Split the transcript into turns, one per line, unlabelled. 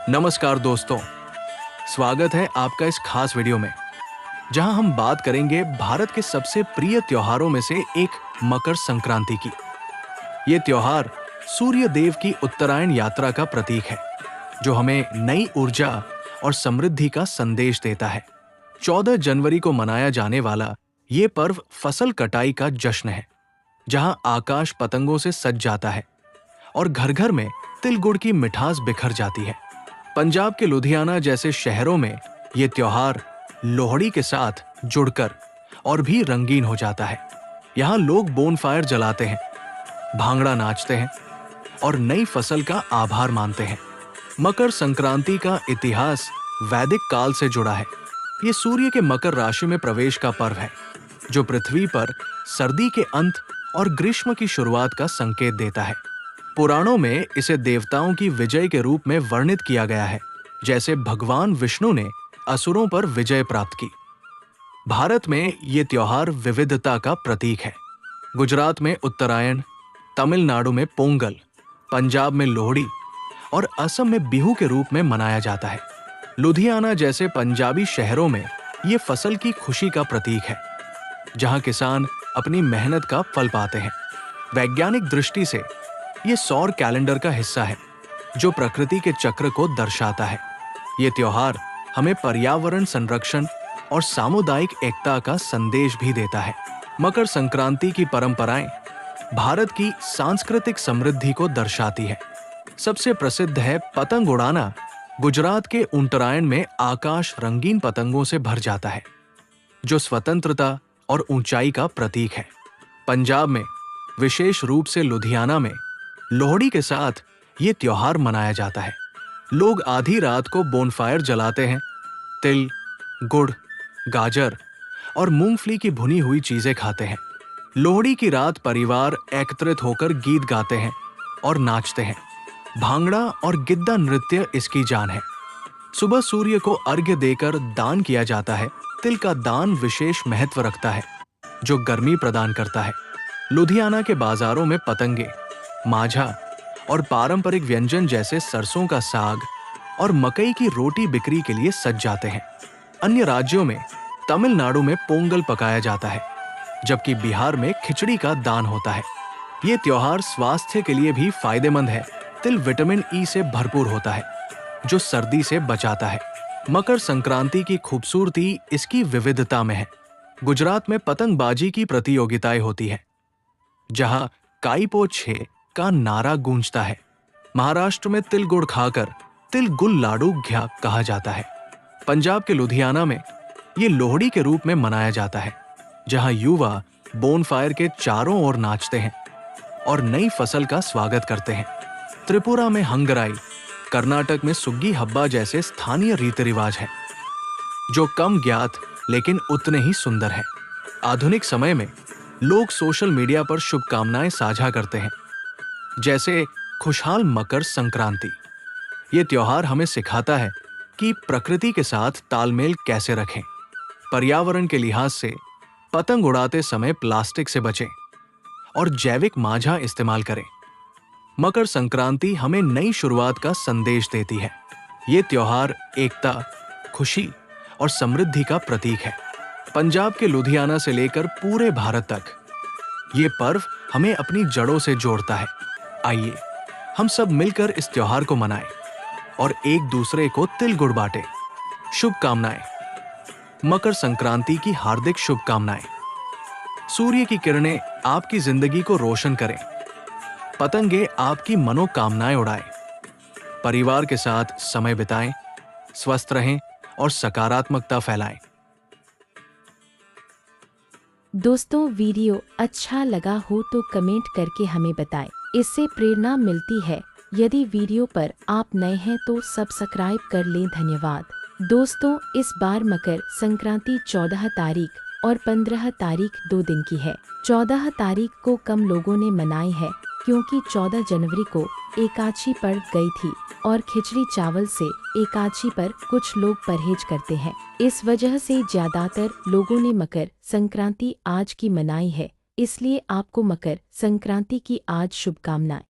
नमस्कार दोस्तों, स्वागत है आपका इस खास वीडियो में जहां हम बात करेंगे भारत के सबसे प्रिय त्योहारों में से एक मकर संक्रांति की। ये त्योहार सूर्य देव की उत्तरायण यात्रा का प्रतीक है, जो हमें नई ऊर्जा और समृद्धि का संदेश देता है। 14 जनवरी को मनाया जाने वाला ये पर्व फसल कटाई का जश्न है, जहां आकाश पतंगों से सज जाता है और घर घर में तिल गुड़ की मिठास बिखर जाती है। पंजाब के लुधियाना जैसे शहरों में ये त्योहार लोहड़ी के साथ जुड़कर और भी रंगीन हो जाता है। यहाँ लोग बोनफायर जलाते हैं, भांगड़ा नाचते हैं और नई फसल का आभार मानते हैं। मकर संक्रांति का इतिहास वैदिक काल से जुड़ा है। ये सूर्य के मकर राशि में प्रवेश का पर्व है, जो पृथ्वी पर सर्दी के अंत और ग्रीष्म की शुरुआत का संकेत देता है। पुराणों में इसे देवताओं की विजय के रूप में वर्णित किया गया है, जैसे भगवान विष्णु ने असुरों पर विजय प्राप्त की। भारत में ये त्योहार विविधता का प्रतीक है। गुजरात में उत्तरायण, तमिलनाडु में पोंगल, पंजाब में लोहड़ी और असम में बिहू के रूप में मनाया जाता है। लुधियाना जैसे पंजाबी शहरों में ये फसल की खुशी का प्रतीक है, जहां किसान अपनी मेहनत का फल पाते हैं। वैज्ञानिक दृष्टि से ये सौर कैलेंडर का हिस्सा है, जो प्रकृति के चक्र को दर्शाता है। ये त्योहार हमें पर्यावरण संरक्षण और सामुदायिक एकता का संदेश भी देता है। मकर संक्रांति की परंपराएं भारत की सांस्कृतिक समृद्धि को दर्शाती है। सबसे प्रसिद्ध है पतंग उड़ाना। गुजरात के उत्तरायण में आकाश रंगीन पतंगों से भर जाता है, जो स्वतंत्रता और ऊंचाई का प्रतीक है। पंजाब में, विशेष रूप से लुधियाना में, लोहड़ी के साथ ये त्योहार मनाया जाता है। लोग आधी रात को बोनफायर जलाते हैं, तिल, गुड़, गाजर और मूंगफली की भुनी हुई चीजें खाते हैं। लोहड़ी की रात परिवार एकत्रित होकर गीत गाते हैं और नाचते हैं। भांगड़ा और गिद्दा नृत्य इसकी जान है। सुबह सूर्य को अर्घ्य देकर दान किया जाता है। तिल का दान विशेष महत्व रखता है, जो गर्मी प्रदान करता है। लुधियाना के बाजारों में पतंगे, माझा और पारंपरिक व्यंजन जैसे सरसों का साग और मकई की रोटी बिक्री के लिए सज जाते हैं। अन्य राज्यों में, तमिलनाडु में पोंगल पकाया जाता है, जबकि बिहार में खिचड़ी का दान होता है। ये त्योहार स्वास्थ्य के लिए भी फायदेमंद है। तिल विटामिन ई से भरपूर होता है, जो सर्दी से बचाता है। मकर संक्रांति की खूबसूरती इसकी विविधता में है। गुजरात में पतंगबाजी की प्रतियोगिताएं होती है, जहां काईपो छे का नारा गूंजता है। महाराष्ट्र में तिल गुड़ खाकर तिल गुल लाडू घ्या कहा जाता है। पंजाब के लुधियाना में ये लोहड़ी के रूप में मनाया जाता है, जहां युवा बोनफायर के चारों ओर नाचते हैं और नई फसल का स्वागत करते हैं। त्रिपुरा में हंगराई, कर्नाटक में सुग्गी हब्बा जैसे स्थानीय रीति रिवाज हैं, जो कम ज्ञात लेकिन उतने ही सुंदर है। आधुनिक समय में लोग सोशल मीडिया पर शुभकामनाएं साझा करते हैं, जैसे खुशहाल मकर संक्रांति। ये त्योहार हमें सिखाता है कि प्रकृति के साथ तालमेल कैसे रखें। पर्यावरण के लिहाज से पतंग उड़ाते समय प्लास्टिक से बचें और जैविक माझा इस्तेमाल करें। मकर संक्रांति हमें नई शुरुआत का संदेश देती है। ये त्योहार एकता, खुशी और समृद्धि का प्रतीक है। पंजाब के लुधियाना से लेकर पूरे भारत तक ये पर्व हमें अपनी जड़ों से जोड़ता है। आइए हम सब मिलकर इस त्योहार को मनाएं और एक दूसरे को तिल गुड़ बांटें। शुभकामनाएं। मकर संक्रांति की हार्दिक शुभकामनाएं। सूर्य की किरणें आपकी जिंदगी को रोशन करें। पतंगे आपकी मनोकामनाएं उड़ाएं। परिवार के साथ समय बिताएं, स्वस्थ रहें और सकारात्मकता फैलाएं।
दोस्तों, वीडियो अच्छा लगा हो तो कमेंट करके हमें बताएं। इससे प्रेरणा मिलती है। यदि वीडियो पर आप नए हैं तो सब्सक्राइब कर लें। धन्यवाद। दोस्तों, इस बार मकर संक्रांति 14 तारीख और 15 तारीख 2 दिन की है। 14 तारीख को कम लोगों ने मनाई है, क्योंकि 14 जनवरी को एकादशी पड़ गई थी और खिचड़ी चावल से एकादशी पर कुछ लोग परहेज करते हैं। इस वजह से ज्यादातर लोगों ने मकर संक्रांति आज की मनाई है। इसलिए आपको मकर संक्रांति की आज शुभकामनाएं।